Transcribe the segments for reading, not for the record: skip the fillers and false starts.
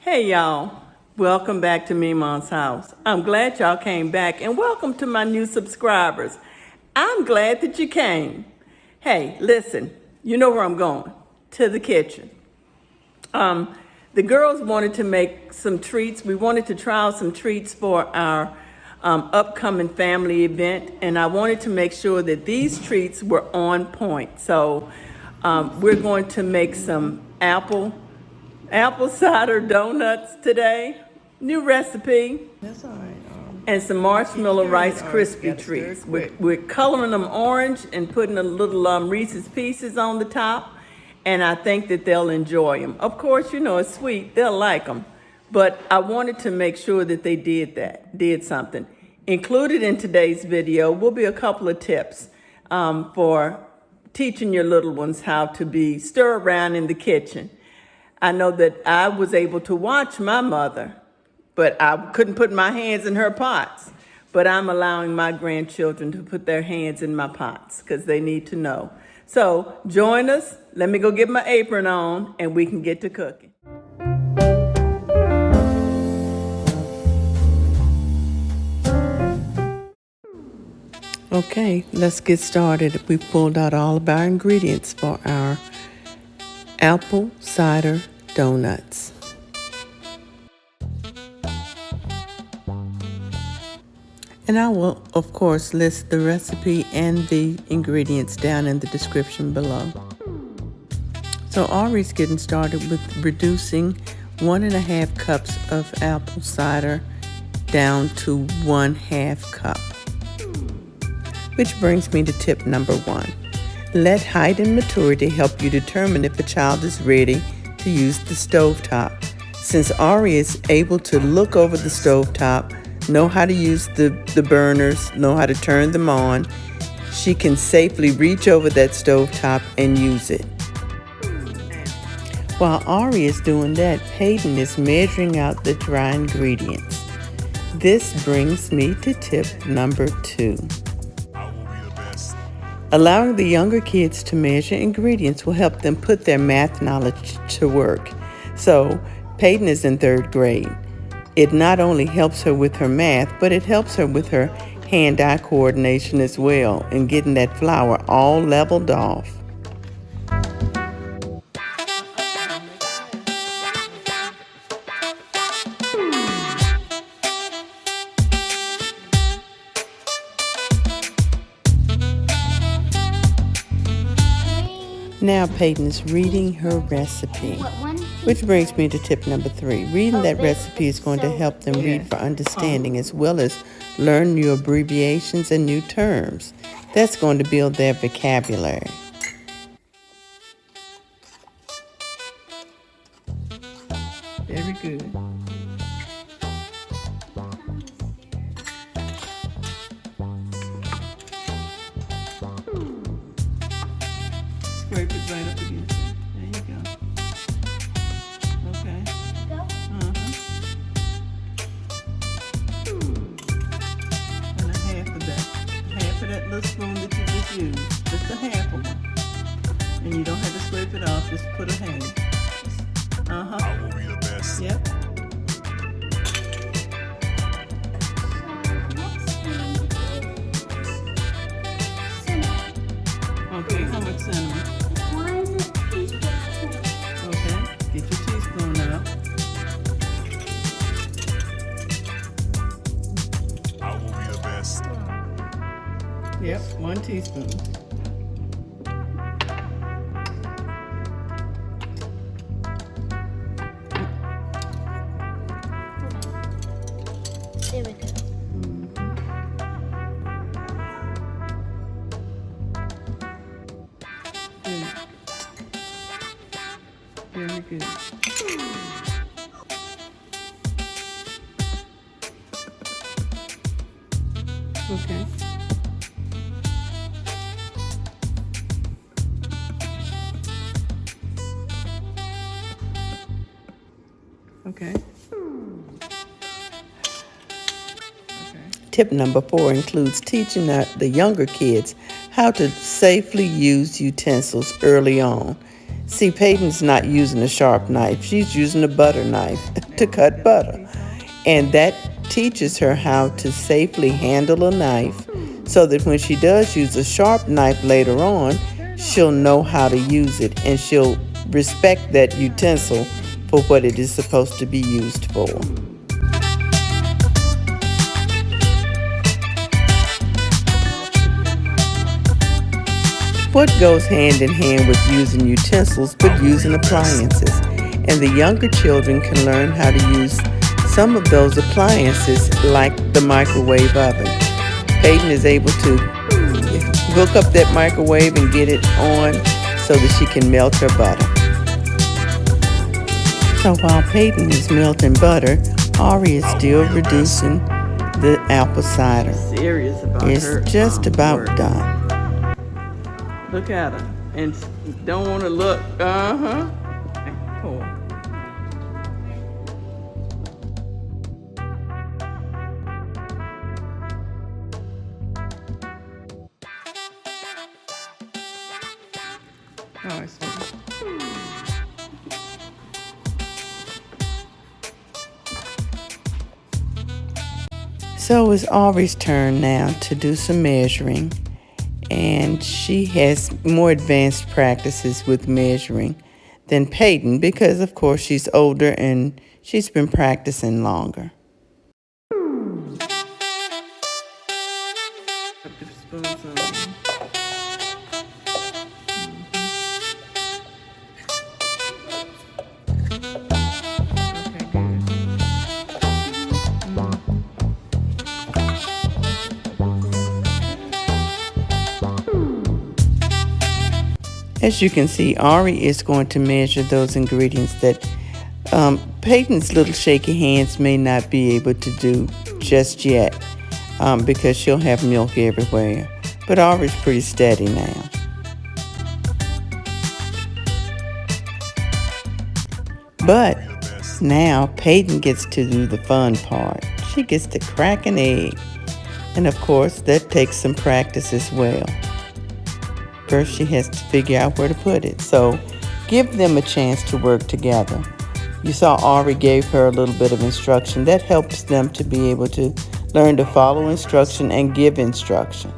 Hey y'all, welcome back to Memaw's house. I'm glad y'all came back and welcome to my new subscribers. I'm glad that you came. Hey, listen, you know where I'm going, to the kitchen. The girls wanted to make some treats. We wanted to try out some treats for our upcoming family event, and I wanted to make sure that these treats were on point. So we're going to make some apple cider donuts today. New recipe. That's all right. And some marshmallow Rice Krispie treats. We're coloring them orange and putting a little Reese's Pieces on the top. And I think that they'll enjoy them. Of course, you know, it's sweet. They'll like them. But I wanted to make sure that they did something. Included in today's video will be a couple of tips for teaching your little ones how to stir around in the kitchen. I know that I was able to watch my mother, but I couldn't put my hands in her pots. But I'm allowing my grandchildren to put their hands in my pots because they need to know. So join us. Let me go get my apron on and we can get to cooking. Okay, let's get started. We pulled out all of our ingredients for our apple cider donuts. And I will, of course, list the recipe and the ingredients down in the description below. So Ari's getting started with reducing 1.5 cups of apple cider down to 1/2 cup. Which brings me to tip number 1. Let height and maturity help you determine if a child is ready to use the stovetop. Since Ari is able to look over the stovetop, know how to use the burners, know how to turn them on, she can safely reach over that stovetop and use it. While Ari is doing that, Peyton is measuring out the dry ingredients. This brings me to tip number 2. Allowing the younger kids to measure ingredients will help them put their math knowledge to work. So, Peyton is in 3rd grade. It not only helps her with her math, but it helps her with her hand-eye coordination as well and getting that flour all leveled off. Now Peyton is reading her recipe, which brings me to tip number 3. Reading that recipe is going to help them read for understanding as well as learn new abbreviations and new terms. That's going to build their vocabulary. Very good. Scrape it right up against it. There you go. Okay. And a half of that. Half of that little spoon that you just used. Just a half of one. And you don't have to scrape it off. Just put a hand. I will be the best. Yep. Okay, how much cinnamon? Okay, get your teaspoon out. I will be the best. Yep, 1 teaspoon. There we go. Very good. Okay. Okay. Tip number 4 includes teaching the younger kids how to safely use utensils early on. See, Peyton's not using a sharp knife. She's using a butter knife to cut butter. And that teaches her how to safely handle a knife so that when she does use a sharp knife later on, she'll know how to use it and she'll respect that utensil for what it is supposed to be used for. What goes hand in hand with using utensils but using appliances? And the younger children can learn how to use some of those appliances like the microwave oven. Peyton is able to hook up that microwave and get it on so that she can melt her butter. So while Peyton is melting butter, Ari is still reducing the apple cider. It's just about done. Look at her. And don't want to look. Uh-huh. Pour. All right, so it's Ari's turn now to do some measuring. And she has more advanced practices with measuring than Peyton because, of course, she's older and she's been practicing longer. As you can see, Ari is going to measure those ingredients that Peyton's little shaky hands may not be able to do just yet because she'll have milk everywhere. But Ari's pretty steady now. But now Peyton gets to do the fun part. She gets to crack an egg. And of course, that takes some practice as well. First, she has to figure out where to put it. So give them a chance to work together. You saw Ari gave her a little bit of instruction. That helps them to be able to learn to follow instruction and give instruction.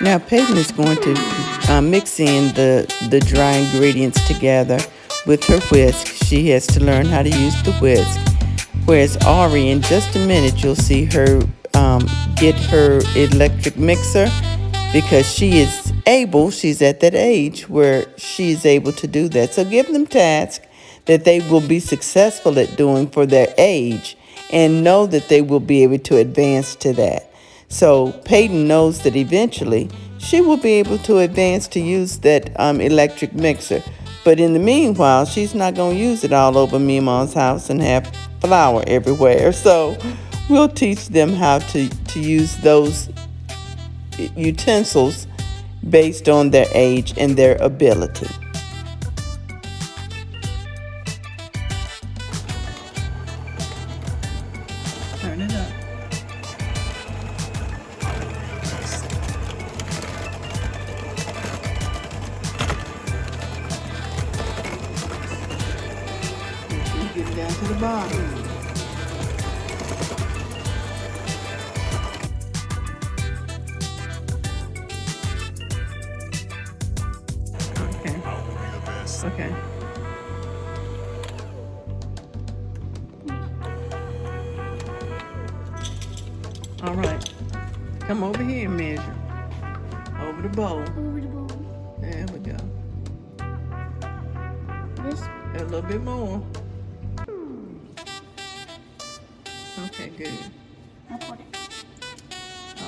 Now Peyton is going to mix in the dry ingredients together with her whisk. She has to learn how to use the whisk. Whereas Ari, in just a minute, you'll see her get her electric mixer because she's at that age where she's able to do that. So give them tasks that they will be successful at doing for their age and know that they will be able to advance to that. So Peyton knows that eventually she will be able to advance to use that electric mixer. But in the meanwhile, she's not going to use it all over Memaw's house and have flour everywhere. So we'll teach them how to use those utensils based on their age and their ability. Turn it up. Get down to the bottom. Okay. All right. Come over here and measure. Over the bowl. Over the bowl. There we go. This? A little bit more. Okay, good. I'll put it.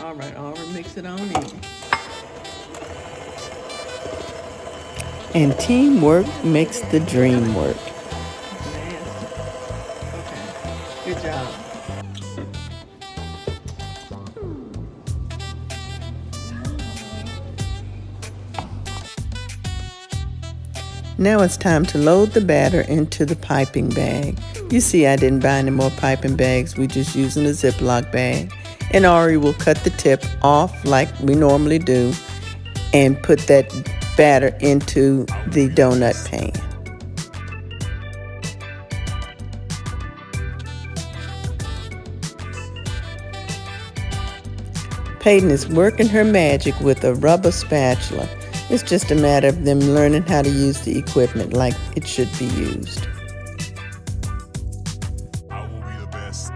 All right, mix it on in. And teamwork makes the dream work. Nasty. Okay, good job. Now it's time to load the batter into the piping bag. You see I didn't buy any more piping bags. We're just using a Ziploc bag. And Ari will cut the tip off like we normally do and put that batter into the donut pan. Peyton is working her magic with a rubber spatula. It's just a matter of them learning how to use the equipment like it should be used. I will be the best.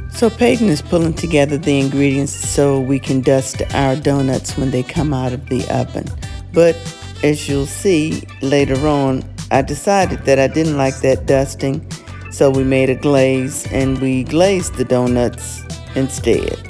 So Peyton is pulling together the ingredients so we can dust our donuts when they come out of the oven. But as you'll see later on, I decided that I didn't like that dusting, so we made a glaze and we glazed the donuts instead.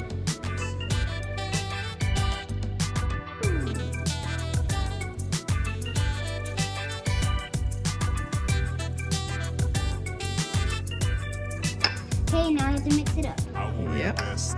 Okay, now I have to mix it up. I will be Yep. the best.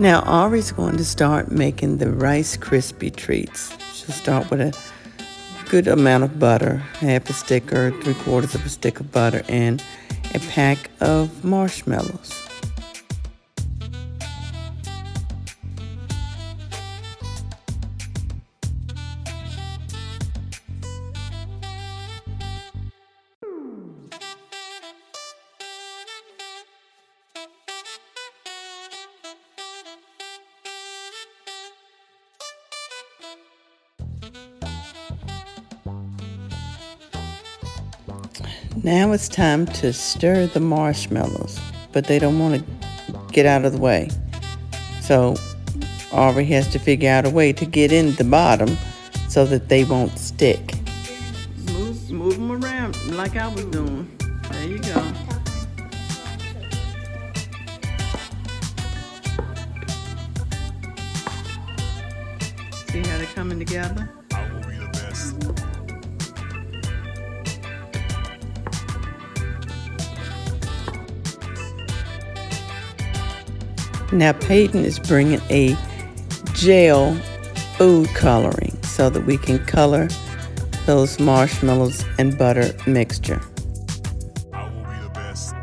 Now Ari's going to start making the Rice Krispie treats. She'll start with a good amount of butter, half a stick or 3/4 of a stick of butter, and a pack of marshmallows. Now it's time to stir the marshmallows, but they don't want to get out of the way. So Aubrey has to figure out a way to get in the bottom so that they won't stick. Move them around like I was doing. There you go. See how they're coming together? I will be the best. Now Peyton is bringing a gel food coloring so that we can color those marshmallows and butter mixture. I will be the best.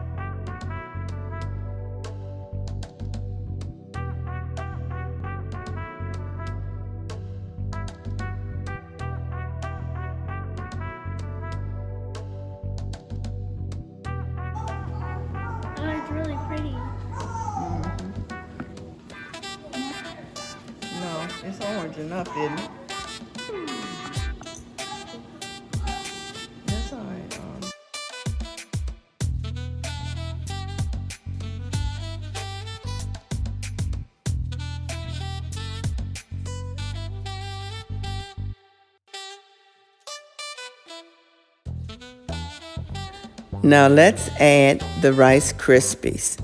Oh, it's really pretty. No, it's orange enough, isn't it? That's all right. Now let's add the Rice Krispies.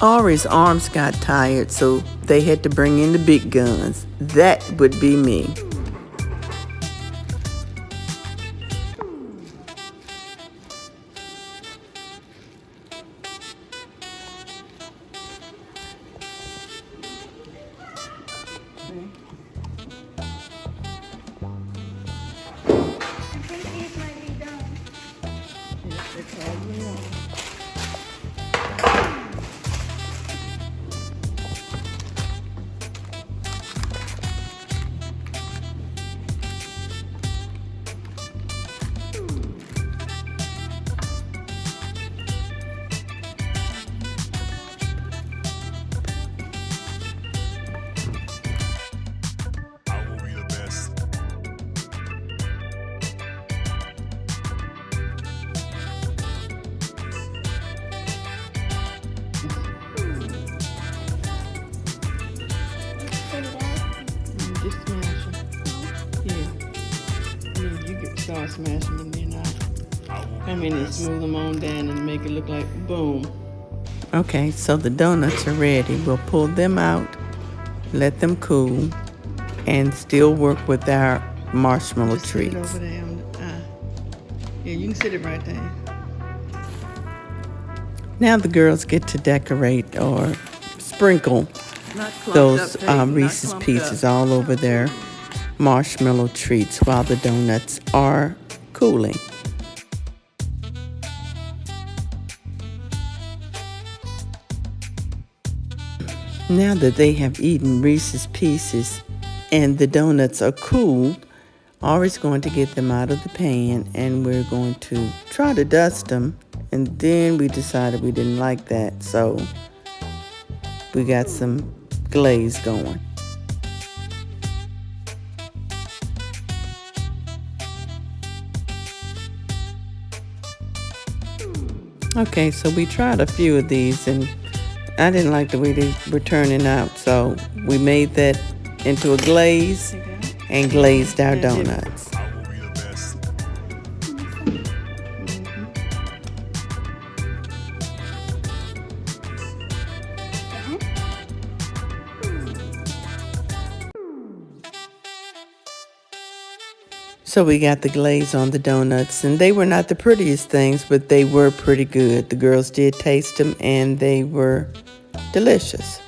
Ari's arms got tired, so they had to bring in the big guns. That would be me. You get start smashing them, then I will come be in the and best. smooth them on down and make it look like boom. Okay, so the donuts are ready. We'll pull them out, let them cool, and still work with our marshmallow Just sit it treats. over there. Yeah, you can sit it right there. Now the girls get to decorate or sprinkle those Reese's Pieces all over their marshmallow treats while the donuts are cooling. Now that they have eaten Reese's Pieces and the donuts are cool, Ari's going to get them out of the pan and we're going to try to dust them. And then we decided we didn't like that, so we got some glaze going. Okay, so we tried a few of these and I didn't like the way they were turning out, so we made that into a glaze and glazed our donuts. I will be the best. So we got the glaze on the donuts, and they were not the prettiest things, but they were pretty good. The girls did taste them, and they were delicious.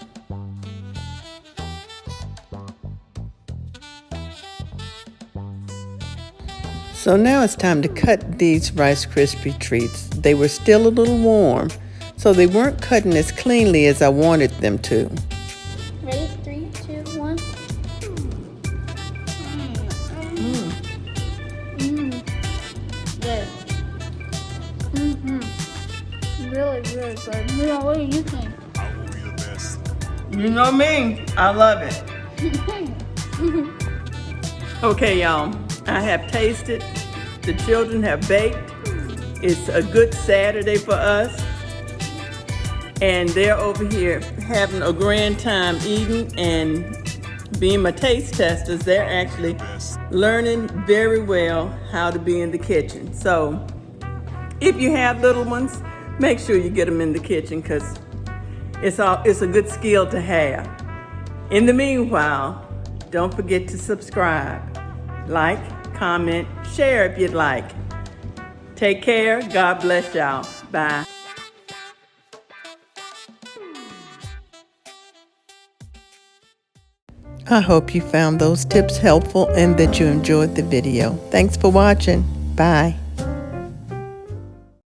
So now it's time to cut these Rice Krispie treats. They were still a little warm, so they weren't cutting as cleanly as I wanted them to. Ready? 3, 2, 1. Good. Really, really good. Memaw, what do you think? I will be the best. You know me, I love it. Okay, y'all, I have tasted. The children have baked. It's a good Saturday for us. And they're over here having a grand time eating and being my taste testers. They're actually learning very well how to be in the kitchen. So if you have little ones, make sure you get them in the kitchen because it's a good skill to have. In the meanwhile, don't forget to subscribe, like, comment, share if you'd like. Take care. God bless y'all. Bye. I hope you found those tips helpful and that you enjoyed the video. Thanks for watching. Bye.